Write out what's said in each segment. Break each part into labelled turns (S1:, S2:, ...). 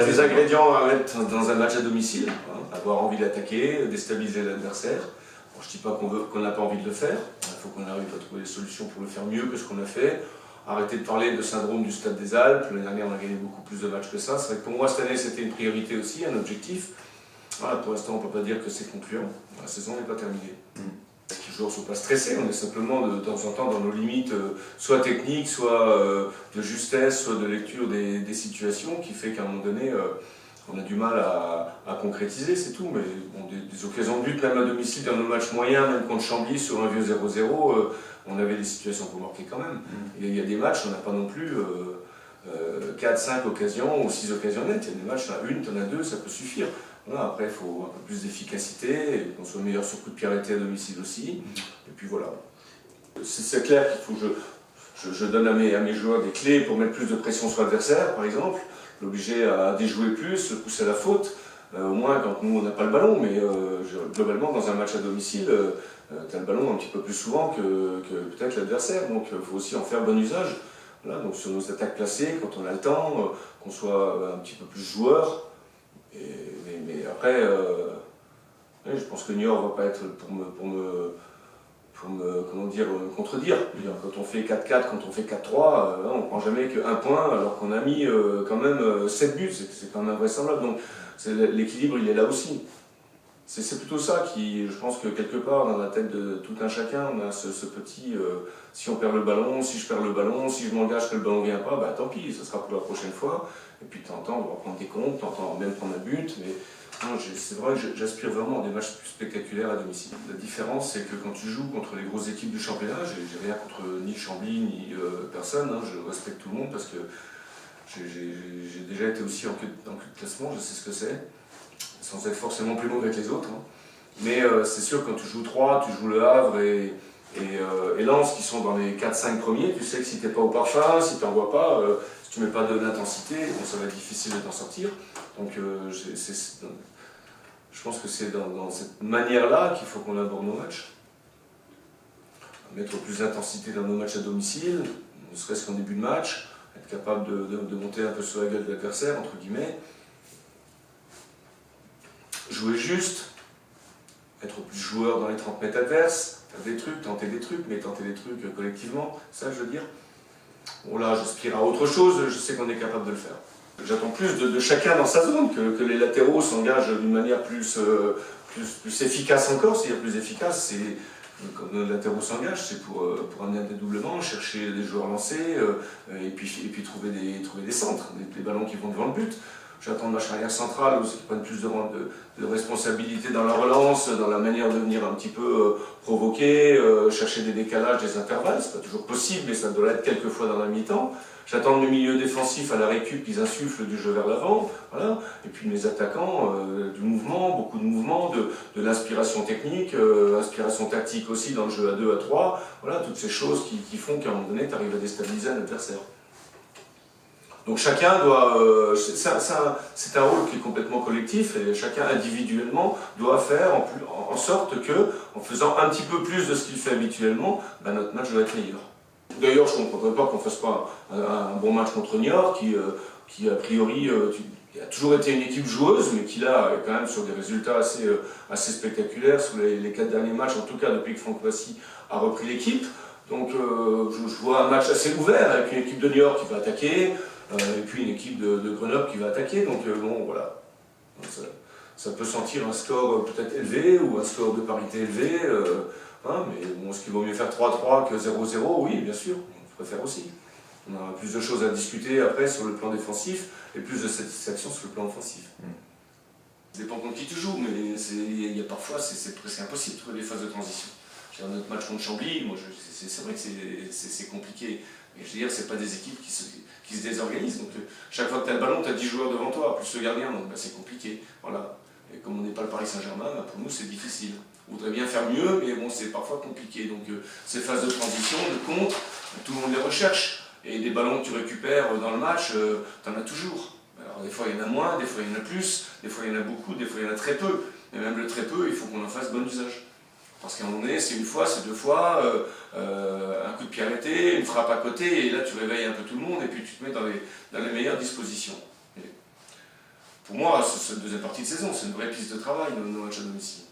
S1: les ingrédients à mettre dans un match à domicile, hein, avoir envie d'attaquer, déstabiliser l'adversaire. Bon, je ne dis pas qu'on n'a pas envie de le faire, il faut qu'on arrive à trouver des solutions pour le faire mieux que ce qu'on a fait. Arrêter de parler de syndrome du Stade des Alpes, l'année dernière on a gagné beaucoup plus de matchs que ça. C'est vrai que pour moi cette année c'était une priorité aussi, un objectif. Voilà, pour l'instant on ne peut pas dire que c'est concluant, la saison n'est pas terminée. Les joueurs ne sont pas stressés, on est simplement de temps en temps dans nos limites, soit techniques, soit de justesse, soit de lecture des situations, qui fait qu'à un moment donné, on a du mal à concrétiser, c'est tout. Mais bon, des occasions de but, même à domicile, dans nos matchs moyens, même contre Chambly, sur un vieux 0-0, on avait des situations pour marquer quand même. Et il y a des matchs, on n'a pas non plus 4-5 occasions ou 6 occasions nettes. Il y a des matchs, tu en as une, tu en as deux, ça peut suffire. Voilà, après, il faut un peu plus d'efficacité, qu'on soit meilleur sur coup de pied arrêté à domicile aussi. Et puis voilà. C'est clair qu'il faut que je donne à mes joueurs des clés pour mettre plus de pression sur l'adversaire, par exemple, l'obliger à déjouer plus, le pousser à la faute, au moins quand nous on n'a pas le ballon, mais globalement dans un match à domicile, tu as le ballon un petit peu plus souvent que peut-être l'adversaire, donc il faut aussi en faire bon usage. Voilà, donc sur nos attaques placées, quand on a le temps, qu'on soit un petit peu plus joueur. Mais après, je pense que Niort ne va pas être pour me comment dire, contredire. Quand on fait 4-4, quand on fait 4-3, on ne prend jamais qu'un point alors qu'on a mis quand même 7 buts, c'est quand même invraisemblable. Donc l'équilibre il est là aussi. C'est plutôt ça qui, je pense que quelque part dans la tête de tout un chacun, on a ce petit, si on perd le ballon, si je perds le ballon, si je m'engage que le ballon ne vient pas, bah tant pis, ça sera pour la prochaine fois. Et puis de temps en temps, on va prendre des comptes, de temps en temps même prendre un but. Mais c'est vrai que j'aspire vraiment à des matchs plus spectaculaires à domicile. La différence, c'est que quand tu joues contre les grosses équipes du championnat, j'ai rien contre ni Chambly, ni personne, hein, je respecte tout le monde parce que j'ai déjà été aussi en queue de classement, je sais ce que c'est, sans être forcément plus mauvais que les autres. Hein. Mais c'est sûr, quand tu joues 3, tu joues Le Havre et Lens qui sont dans les 4-5 premiers, tu sais que si tu n'es pas au parfum, si tu n'en vois pas, si tu ne mets pas de l'intensité, bon, ça va être difficile de t'en sortir. Donc je pense que c'est dans cette manière-là qu'il faut qu'on aborde nos matchs. Mettre plus d'intensité dans nos matchs à domicile, ne serait-ce qu'en début de match, être capable de monter un peu sur la gueule de l'adversaire, entre guillemets. Jouer juste, être plus joueur dans les 30 mètres adverses, faire des trucs, tenter des trucs, mais tenter des trucs collectivement, ça je veux dire. Bon là, j'aspire à autre chose, je sais qu'on est capable de le faire. J'attends plus de chacun dans sa zone, que les latéraux s'engagent d'une manière plus efficace encore, c'est-à-dire plus efficace, c'est quand les latéraux s'engagent, c'est pour amener un dédoublement, chercher des joueurs lancés, et puis trouver des centres, des ballons qui vont devant le but. J'attends de ma charnière centrale aussi qu'ils prennent plus de responsabilité dans la relance, dans la manière de venir un petit peu provoquer, chercher des décalages, des intervalles. C'est pas toujours possible, mais ça doit l'être quelques fois dans la mi-temps. J'attends de mes milieux défensifs à la récup qu'ils insufflent du jeu vers l'avant. Voilà. Et puis mes attaquants, du mouvement, beaucoup de mouvement, de l'inspiration technique, l'inspiration tactique aussi dans le jeu à 2, à 3. Voilà, toutes ces choses qui font qu'à un moment donné, tu arrives à déstabiliser un adversaire. Donc chacun doit, c'est un rôle qui est complètement collectif et chacun individuellement doit faire en sorte que, en faisant un petit peu plus de ce qu'il fait habituellement, ben notre match doit être meilleur. D'ailleurs, je ne comprendrais pas qu'on ne fasse pas un bon match contre Niort, qui a priori a toujours été une équipe joueuse, mais qui là est quand même sur des résultats assez spectaculaires sur les 4 derniers matchs, en tout cas depuis que Franck Passy a repris l'équipe. Donc je vois un match assez ouvert avec une équipe de Niort qui va attaquer, et puis une équipe de Grenoble qui va attaquer, donc bon voilà. Ça peut sentir un score peut-être élevé ou un score de parité élevé, hein, mais bon, est-ce qu'il vaut mieux faire 3-3 que 0-0? Oui, bien sûr, on préfère aussi. On a plus de choses à discuter après sur le plan défensif et plus de satisfaction sur le plan offensif. Ça dépend contre qui tu joues, mais il y a parfois, c'est presque impossible de trouver des phases de transition. J'ai notre match contre Chambly, c'est vrai que c'est compliqué. Mais je veux dire, c'est pas des équipes qui se désorganisent. Donc chaque fois que tu as le ballon, tu as 10 joueurs devant toi, plus le gardien, donc bah, c'est compliqué. Voilà. Et comme on n'est pas le Paris Saint-Germain, bah, pour nous c'est difficile. On voudrait bien faire mieux, mais bon, c'est parfois compliqué. Donc ces phases de transition, de contre, tout le monde les recherche. Et des ballons que tu récupères dans le match, tu en as toujours. Alors des fois il y en a moins, des fois il y en a plus, des fois il y en a beaucoup, des fois il y en a très peu. Mais même le très peu, il faut qu'on en fasse bon usage. Parce qu'à un moment donné, c'est une fois, c'est deux fois, un coup de pied arrêté, une frappe à côté, et là tu réveilles un peu tout le monde, et puis tu te mets dans les meilleures dispositions. pour moi, c'est la deuxième partie de saison, c'est une vraie piste de travail, nos matchs à domicile.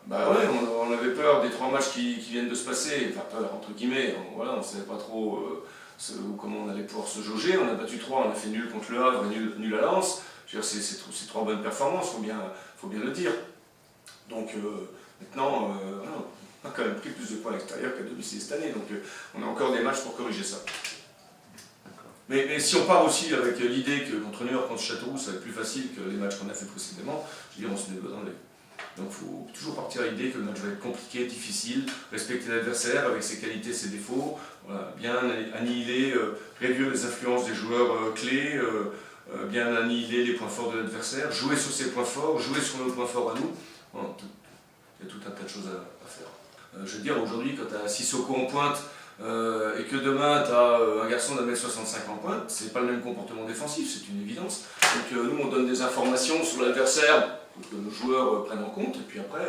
S1: Bah ouais, on avait peur des 3 matchs qui viennent de se passer, enfin peur entre guillemets, voilà, on ne savait pas trop comment on allait pouvoir se jauger. On a battu 3, on a fait nul contre le Havre et nul à Lens. C'est 3 bonnes performances, faut bien le dire. Donc maintenant, voilà, on a quand même pris plus de points à l'extérieur qu'à domicile cette année, donc on a encore des matchs pour corriger ça. Mais si on part aussi avec l'idée que contre New York, contre Châteauroux, ça va être plus facile que les matchs qu'on a fait précédemment, je veux dire, on se met le doigt dans l'œil. Donc il faut toujours partir à l'idée que le match va être compliqué, difficile, respecter l'adversaire avec ses qualités, ses défauts, voilà, bien annihiler, réduire les influences des joueurs clés, bien annihiler les points forts de l'adversaire, jouer sur ses points forts, jouer sur nos points forts à nous. Voilà, il y a tout un tas de choses à faire. Je veux dire, aujourd'hui, quand tu as Sissoko en pointe, et que demain tu as un garçon d'1m65 en pointe, c'est pas le même comportement défensif, c'est une évidence. Donc nous on donne des informations sur l'adversaire que nos joueurs prennent en compte, et puis après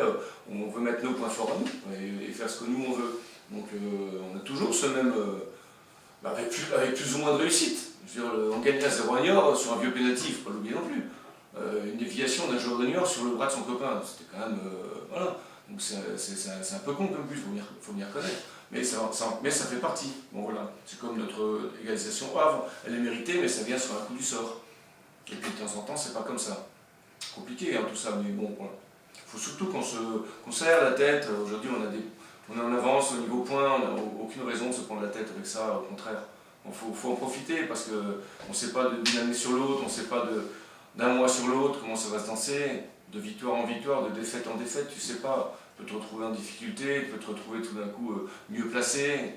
S1: on veut mettre nos points forts à nous et faire ce que nous on veut. Donc on a toujours ce même, avec plus ou moins de réussite. Je veux dire, on gagne à 0 à Niort sur un vieux pénalty, il ne faut pas l'oublier non plus. Une déviation d'un joueur de Niort sur le bras de son copain, c'était quand même, voilà. Donc c'est un peu con comme but, il faut bien reconnaître. Mais ça fait partie. Bon voilà, c'est comme notre égalisation au Havre, elle est méritée, mais ça vient sur un coup du sort. Et puis de temps en temps, c'est pas comme ça. Compliqué tout ça, mais bon, voilà. Il faut surtout qu'on serre la tête. Aujourd'hui, on est en avance au niveau point, on n'a aucune raison de se prendre la tête avec ça, au contraire. Il faut en profiter parce qu'on ne sait pas d'une année sur l'autre, on ne sait pas d'un mois sur l'autre comment ça va se danser, de victoire en victoire, de défaite en défaite, tu sais pas. Tu peux te retrouver en difficulté, tu peux te retrouver tout d'un coup mieux placé.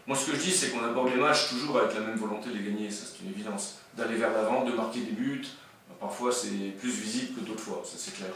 S1: Moi ce que je dis c'est qu'on aborde les matchs toujours avec la même volonté de les gagner, ça c'est une évidence. D'aller vers l'avant, de marquer des buts, parfois c'est plus visible que d'autres fois, ça c'est clair.